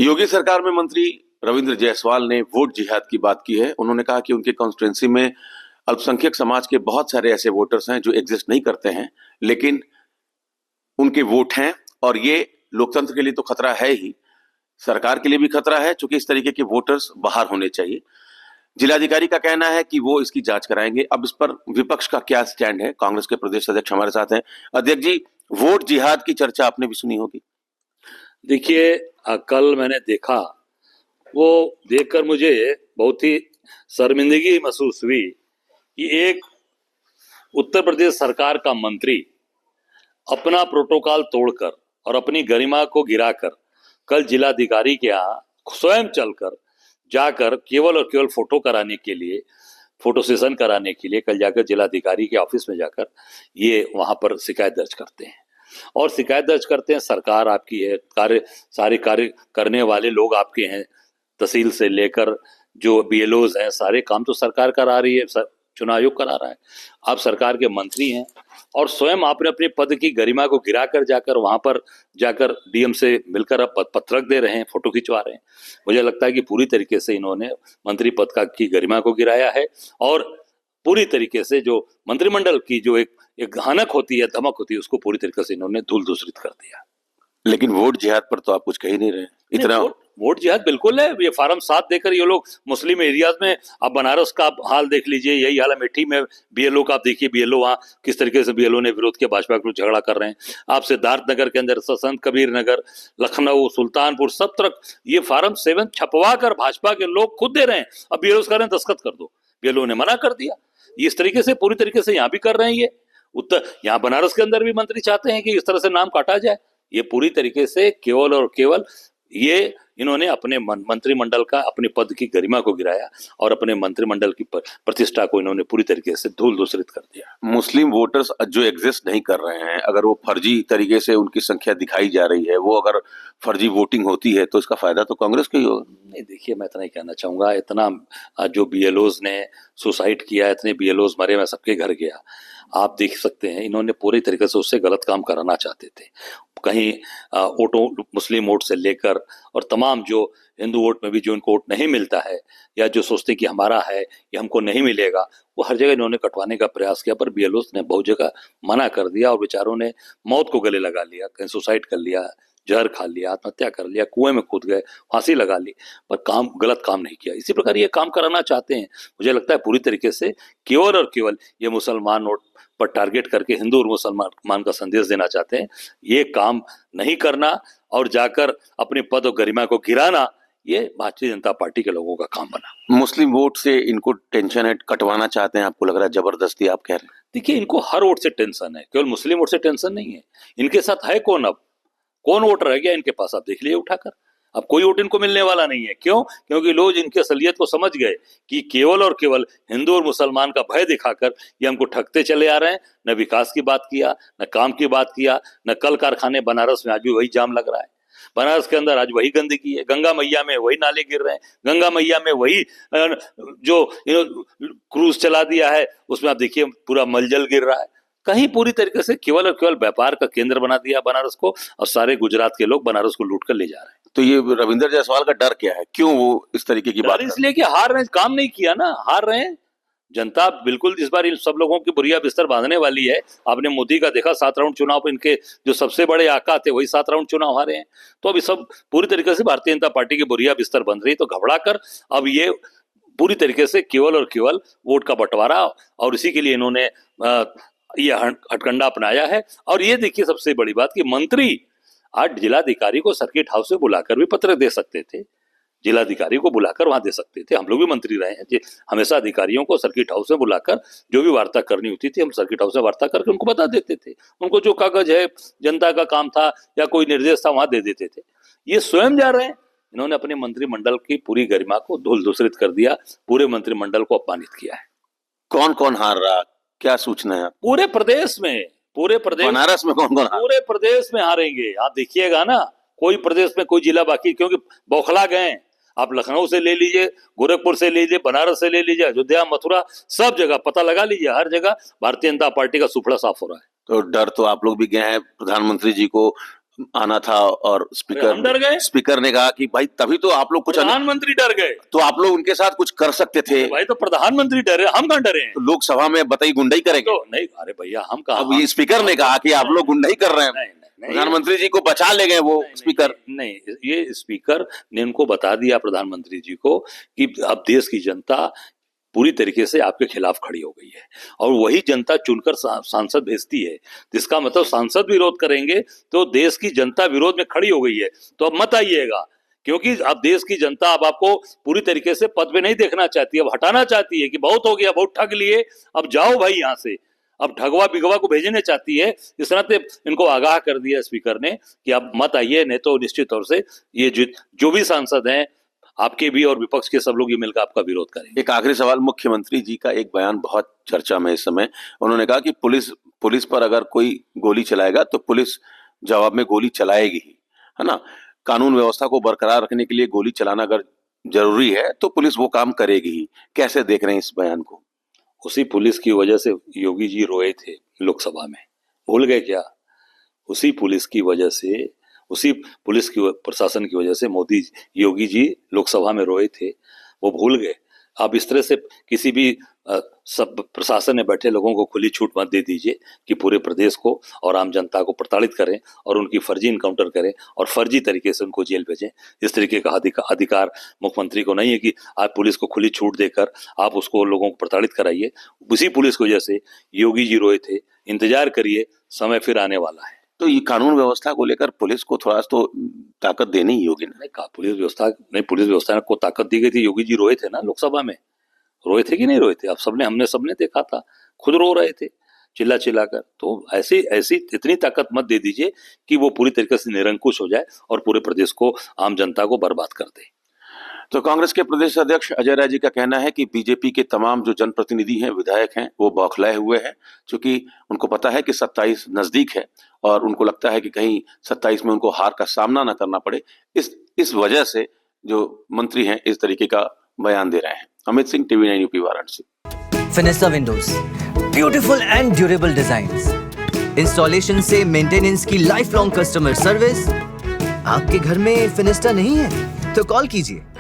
योगी सरकार में मंत्री रविंद्र जायसवाल ने वोट जिहाद की बात की है। उन्होंने कहा कि उनके कॉन्स्टिट्यूंसी में अल्पसंख्यक समाज के बहुत सारे ऐसे वोटर्स हैं जो एग्जिस्ट नहीं करते हैं, लेकिन उनके वोट हैं और ये लोकतंत्र के लिए तो खतरा है ही, सरकार के लिए भी खतरा है, क्योंकि इस तरीके के वोटर्स बाहर होने चाहिए। जिलाधिकारी का कहना है कि वो इसकी जांच कराएंगे। अब इस पर विपक्ष का क्या स्टैंड है? कांग्रेस के प्रदेश अध्यक्ष हमारे साथ हैं। अध्यक्ष जी, वोट जिहाद की चर्चा आपने भी सुनी होगी। देखिए, कल मैंने देखा, वो देखकर मुझे बहुत ही शर्मिंदगी महसूस हुई कि एक उत्तर प्रदेश सरकार का मंत्री अपना प्रोटोकॉल तोड़कर और अपनी गरिमा को गिराकर कल जिलाधिकारी के यहाँ स्वयं चलकर जाकर केवल और केवल फोटो कराने के लिए, फोटो सेशन कराने के लिए कल जाकर जिलाधिकारी के ऑफिस में जाकर ये वहां पर शिकायत दर्ज करते हैं। और शिकायत दर्ज करते हैं, सरकार आपकी है, सारे कार्य करने वाले लोग आपके हैं, तहसील से लेकर जो बीएलओज हैं, सारे काम तो सरकार करा रही है, चुनाव आयोग करा रहा है। आप सरकार के मंत्री हैं और स्वयं आपने अपने पद की गरिमा को गिराकर जाकर वहां पर जाकर डीएम से मिलकर आप पत्रक दे रहे हैं, फोटो खिंचवा रहे हैं। मुझे लगता है कि पूरी तरीके से इन्होंने मंत्री पद की गरिमा को गिराया है और पूरी तरीके से जो मंत्रिमंडल की जो एक हनक होती है, धमक होती है, उसको पूरी तरीके से इन्होंने धूल दूसरित कर दिया। लेकिन वोट जिहाद पर तो आप कुछ कह ही नहीं रहे। इतना वोट जिहाद बिल्कुल है। ये फार्म 7 देकर ये लोग मुस्लिम एरियाज में, आप बनारस का हाल देख लीजिए, यही हाल है। मेठी में बीएलओ का आप देखिए, बीएलओ वहाँ किस तरीके से बीएलओ ने विरोध किया, भाजपा के लोग झगड़ा कर रहे हैं। आप सिद्धार्थ नगर के अंदर, संत कबीर नगर, लखनऊ, सुल्तानपुर, सब तरफ ये फार्म 7 छपवा कर भाजपा के लोग खुद दे रहे हैं। अब बीएलओ कह रहे हैं दस्तखत कर दो, बीएलओ ने मना कर दिया। इस तरीके से पूरी तरीके से यहाँ भी कर रहे हैं। ये यहाँ बनारस के अंदर भी मंत्री चाहते हैं कि इस तरह से नाम काटा जाए। ये पूरी तरीके से केवल और केवल ये इन्होंने अपने मंत्रिमंडल का, अपने पद की गरिमा को गिराया और अपने मंत्रिमंडल की प्रतिष्ठा को इन्होंने पूरी तरीके से धूल दूसरित कर दिया। मुस्लिम वोटर्स जो एग्जिस्ट नहीं कर रहे हैं, अगर वो फर्जी तरीके से उनकी संख्या दिखाई जा रही है, वो अगर फर्जी वोटिंग होती है तो इसका फायदा तो कांग्रेस को ही होगा। नहीं, देखिए, मैं इतना ही कहना चाहूंगा, इतना जो बीएलओज ने सुसाइड किया, इतने बीएलओज मरे, मैं सबके घर गया, आप देख सकते हैं। इन्होंने पूरी तरीके से उससे गलत काम कराना चाहते थे। कहीं मुस्लिम वोट से लेकर और तमाम जो हिंदू वोट में भी जो इनको वोट नहीं मिलता है या जो सोचते कि हमारा है ये हमको नहीं मिलेगा, वो हर जगह इन्होंने कटवाने का प्रयास किया। पर बीएलओ ने बहुत जगह मना कर दिया और बेचारों ने मौत को गले लगा लिया, कहीं सुसाइड कर लिया, जहर खा लिया, आत्महत्या कर लिया, कुएं में कूद गए, फांसी लगा ली, पर गलत काम नहीं किया। इसी प्रकार ये काम कराना चाहते हैं। मुझे लगता है पूरी तरीके से केवल और केवल ये मुसलमान वोट पर टारगेट करके हिंदू और मुसलमान का संदेश देना चाहते हैं। ये काम नहीं करना और जाकर अपने पद और गरिमा को गिराना, ये भारतीय जनता पार्टी के लोगों का काम बना। मुस्लिम वोट से इनको टेंशन है, कटवाना चाहते हैं, आपको लग रहा है जबरदस्ती आप कह रहे हैं? देखिए, इनको हर वोट से टेंशन है, केवल मुस्लिम वोट से टेंशन नहीं है। इनके साथ है कौन? अब कौन वोट रह गया इनके पास? आप देख लिए उठाकर, अब कोई वोट इनको मिलने वाला नहीं है। क्यों? क्योंकि लोग इनकी असलियत को समझ गए कि केवल और केवल हिंदू और मुसलमान का भय दिखाकर ये हमको ठगते चले आ रहे हैं। न विकास की बात किया, न काम की बात किया, न कल कारखाने। बनारस में आज भी वही जाम लग रहा है, बनारस के अंदर आज वही गंदगी है, गंगा मैया में वही नाले गिर रहे हैं, गंगा मैया में वही जो क्रूज चला दिया है, उसमें आप देखिए पूरा मलजल गिर रहा है। कहीं पूरी तरीके से केवल और केवल व्यापार का केंद्र बना दिया बनारस को और सारे गुजरात के लोग बनारस को लूट कर ले जा रहे हैं। तो ये रविंद्र जायसवाल का डर क्या है? क्यों वो इस तरीके की बात? इसलिए कि हार रहे, काम नहीं किया ना, हार रहे हैं। जनता बिल्कुल इस बार इन सब लोगों की बुरिया बिस्तर बांधने वाली है। आपने मोदी का देखा, 7 राउंड चुनाव पर इनके जो सबसे बड़े आका थे वही 7 राउंड चुनाव हारे हैं। तो अभी सब पूरी तरीके से भारतीय जनता पार्टी की बुरिया बिस्तर बंध रही। तो घबरा कर अब ये पूरी तरीके से केवल और केवल वोट का बंटवारा, और इसी के लिए इन्होंने ये हथकंडा अपनाया है। और ये देखिए सबसे बड़ी बात कि मंत्री आज जिलाधिकारी को सर्किट हाउस से बुलाकर भी पत्र दे सकते थे, जिलाधिकारी को बुलाकर वहां दे सकते थे। हम लोग भी मंत्री रहे हैं, हमेशा अधिकारियों को सर्किट हाउस में बुलाकर जो भी वार्ता करनी होती थी, हम सर्किट हाउस में वार्ता करके उनको बता देते थे। उनको जो कागज है, जनता का काम था या कोई निर्देश था, वहां दे देते थे। ये स्वयं जा रहे हैं। इन्होंने अपने मंत्रिमंडल की पूरी गरिमा को धूल दूसरित कर दिया, पूरे मंत्रिमंडल को अपमानित किया है। कौन कौन हार रहा, क्या सूचना है? पूरे प्रदेश में, पूरे प्रदेश, बनारस में कौन कौन? पूरे प्रदेश में हारेंगे। आप देखिएगा ना, कोई प्रदेश में कोई जिला बाकी, क्योंकि बौखला गए। आप लखनऊ से ले लीजिए, गोरखपुर से ले लीजिए, बनारस से ले लीजिए, अयोध्या, मथुरा, सब जगह पता लगा लीजिए, हर जगह भारतीय जनता पार्टी का सुफड़ा साफ हो रहा है। तो डर तो आप लोग भी गए हैं प्रधानमंत्री जी को आना था और हम डर गए। स्पीकर ने कहा कि भाई तभी तो आप लोग कुछ प्रधानमंत्री डर गए, तो आप लोग उनके साथ कुछ कर सकते थे। भाई तो प्रधानमंत्री डरे, हम कहाँ डरे हैं? तो लोकसभा में बताइए गुंडाई करेंगे तो नहीं, अरे भैया हम कहा, अब ये स्पीकर ने कहा कि आप लोग गुंडाई कर रहे हैं, प्रधानमंत्री जी को बचा ले गए वो स्पीकर। नहीं, ये स्पीकर ने उनको बता दिया प्रधानमंत्री जी को कि अब देश की जनता पूरी तरीके से आपके खिलाफ खड़ी हो गई है और वही जनता चुनकर सांसद भेजती है, जिसका मतलब सांसद विरोध करेंगे तो देश की जनता विरोध में खड़ी हो गई है। तो अब मत आइएगा, क्योंकि अब देश की जनता अब आपको पूरी तरीके से पद पे नहीं देखना चाहती, अब हटाना चाहती है कि बहुत हो गया, बहुत ठग लिए, अब जाओ भाई यहाँ से, अब ठगवा बिगवा को भेजने चाहती है। इस तरह से इनको आगाह कर दिया स्पीकर ने कि अब मत आइए, नहीं तो निश्चित तौर से ये जो भी सांसद हैं आपके भी और विपक्ष के सब लोग ये मिलकर आपका विरोध करेंगे। एक आखिरी सवाल, मुख्यमंत्री जी का एक बयान बहुत चर्चा में इस समय, उन्होंने कहा कि पुलिस पर अगर कोई गोली चलाएगा तो पुलिस जवाब में गोली चलाएगी ही, है ना। कानून व्यवस्था को बरकरार रखने के लिए गोली चलाना अगर जरूरी है तो पुलिस वो काम करेगी ही। कैसे देख रहे हैं इस बयान को? उसी पुलिस की वजह से योगी जी रोए थे लोकसभा में, भूल गए क्या? उसी पुलिस की वजह से, उसी पुलिस की प्रशासन की वजह से योगी जी लोकसभा में रोए थे, वो भूल गए। आप इस तरह से किसी भी सब प्रशासन में बैठे लोगों को खुली छूट मत दे दीजिए कि पूरे प्रदेश को और आम जनता को प्रताड़ित करें और उनकी फर्जी इनकाउंटर करें और फर्जी तरीके से उनको जेल भेजें। इस तरीके का अधिकार मुख्यमंत्री को नहीं है कि आप पुलिस को खुली छूट देकर आप उसको लोगों को प्रताड़ित कराइए। उसी पुलिस की वजह से योगी जी रोए थे। इंतजार करिए, समय फिर आने वाला है। तो ये कानून व्यवस्था को लेकर पुलिस को थोड़ा तो ताकत देनी ही होगी ना। पुलिस व्यवस्था को ताकत दी गई थी। योगी जी रोए थे ना लोकसभा में, रोए थे कि नहीं रोए थे? आप हमने सबने देखा था, खुद रो रहे थे चिल्ला चिल्ला कर। तो ऐसी इतनी ताकत मत दे दीजिए कि वो पूरी तरीके से निरंकुश हो जाए और पूरे प्रदेश को, आम जनता को बर्बाद कर दे। तो कांग्रेस के प्रदेश अध्यक्ष अजय राय जी का कहना है कि बीजेपी के तमाम जो जनप्रतिनिधि हैं, विधायक हैं, वो बौखलाए हुए हैं, क्योंकि उनको पता है कि 27 नजदीक है और उनको लगता है कि कहीं 27 में उनको हार का सामना न करना पड़े। इस वजह से जो मंत्री हैं इस तरीके का बयान दे रहे हैं। Amit Singh, TV9 UP, Varanasi. Fenesta windows, beautiful and durable designs, installation से मेंटेनेंस की लाइफ लॉन्ग कस्टमर सर्विस। आपके घर में फिनिस्टा नहीं है तो कॉल कीजिए।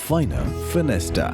Finer Finesta.